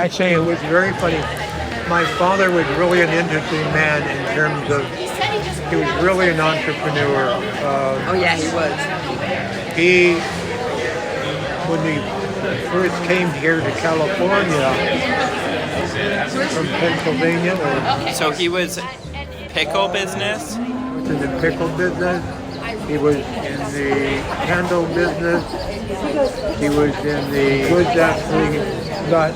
Actually, it was very funny. My father was really an interesting man in terms of, he was really an entrepreneur. Oh yeah, he was. He, when he first came here to California from Pennsylvania, So he was pickle business? was in the pickle business. He was in the candle business. He was in the goods actually got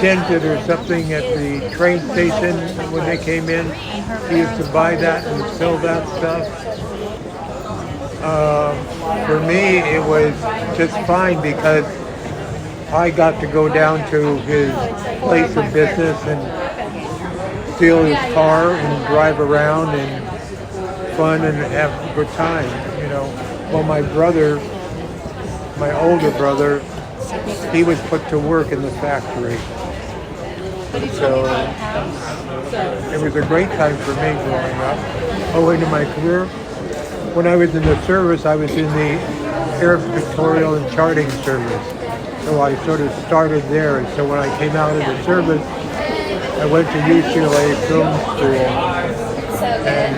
dented or something at the train station when they came in. He used to buy that and sell that stuff. For me, it was just fine because I got to go down to his place of business and steal his car and drive around and fun and have a good time, you know. Well, my brother, my older brother, he was put to work in the factory. So it was a great time for me growing up. Owing to my career, when I was in the service, I was in the air pictorial and charting service. So I sort of started there. And so when I came out of the service, I went to UCLA Film School. And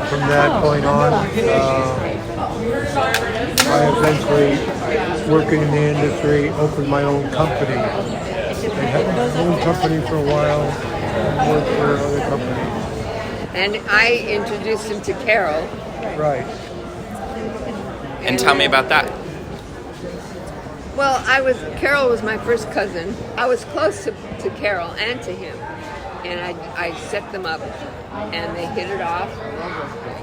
from that point on, I eventually, working in the industry, opened my own company. I had my own company for a while and worked for other companies. And I introduced him to Carol. Right. And tell me about that. Well, Carol was my first cousin. I was close to Carol and to him. And I set them up, and they hit it off,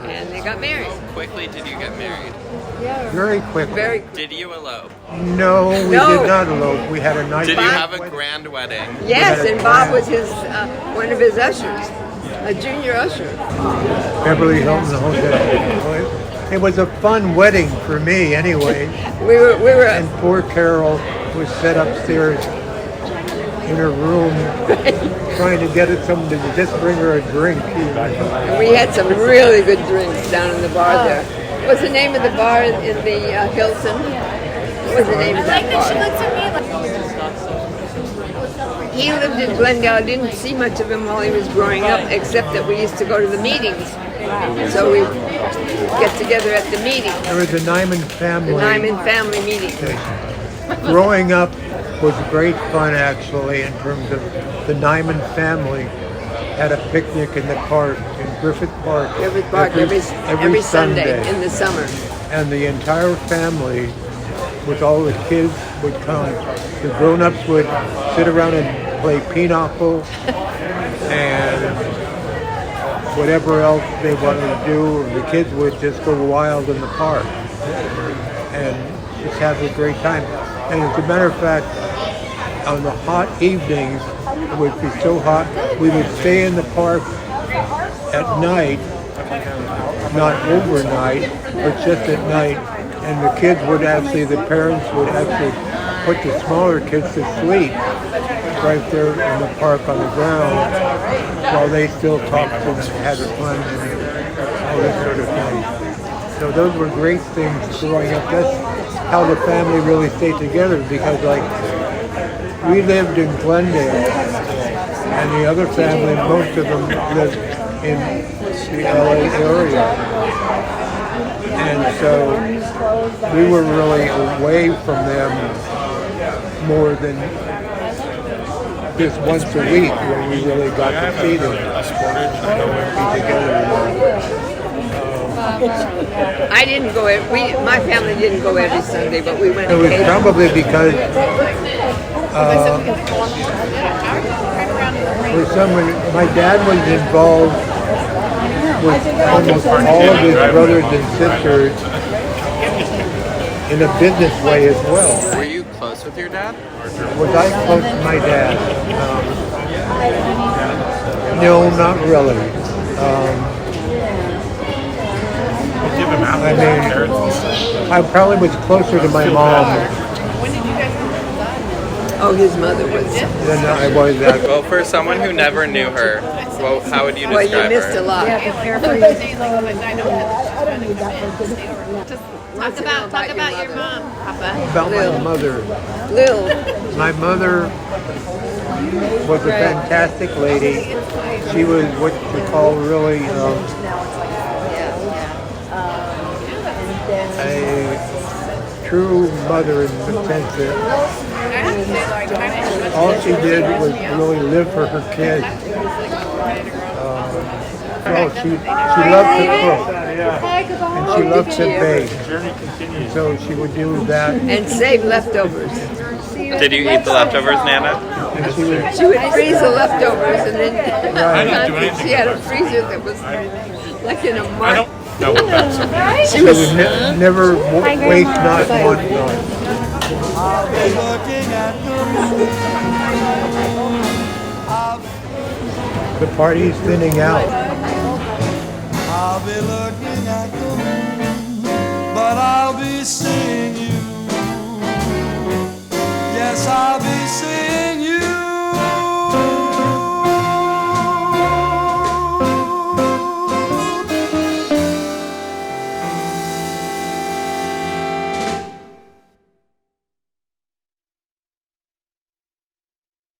and they got married. Quickly did you get married? Yeah. Very quickly. Very. Did you elope? No, we did not elope. We had a nice. Did you have a wedding. grand wedding? Yes, We had a and Bob grand- was his one of his ushers, a junior usher. Beverly Hilton Hotel. It was a fun wedding for me, anyway. We were. And poor Carol was set upstairs in her room, trying to get someone to just bring her a drink. We had some really good drinks down in the bar there. What's the name of the bar in the Hilton? What was the name of that bar? He lived in Glendale. I didn't see much of him while he was growing up, except that we used to go to the meetings. So we get together at the meetings, There was a Neiman family. the Neiman family meetings. Growing up was great fun, actually, in terms of the Neiman family had a picnic in the park, in Griffith Park. Griffith Park every Sunday in the summer. And the entire family, with all the kids, would come. The grown-ups would sit around and play pinochle and whatever else they wanted to do. The kids would just go wild in the park and just have a great time. And as a matter of fact, on the hot evenings, it would be so hot, we would stay in the park at night, not overnight, but just at night. And the kids would actually, the parents would actually put the smaller kids to sleep right there in the park on the ground while they still talked and had fun and all this sort of thing. So those were great things growing up. That's how the family really stayed together, because like we lived in Glendale and the other family, most of them lived in the LA area. And so we were really away from them more than just once a week when we really got to see them. Be together. I didn't go. My family didn't go every Sunday, but we went. It was occasionally. probably because for someone, my dad was involved with almost all of his brothers and sisters in a business way as well. Were you close with your dad? Was I close to my dad? No, not really. I mean, I probably was closer to my mom Oh, his mother was. than I was that. Well, for someone who never knew her, well, how would you Well, describe you missed her? a lot. I don't need that for wants to know Talk about your mother. mom, Papa. About my Lil. mother. Lil. My mother was a fantastic lady. She was what you call really a true mother in the sense that all she did was really live for her kids. Well, she loved to cook and she loved to bake. And so she would do that. And save leftovers. Did you eat the leftovers, Nana? And she would She would freeze the leftovers, and then Right. she had a freezer that was like in a mark. No, that's okay. She She was would never waste not one thought. The party's thinning out. I'll be looking at the moon, but I'll be seeing you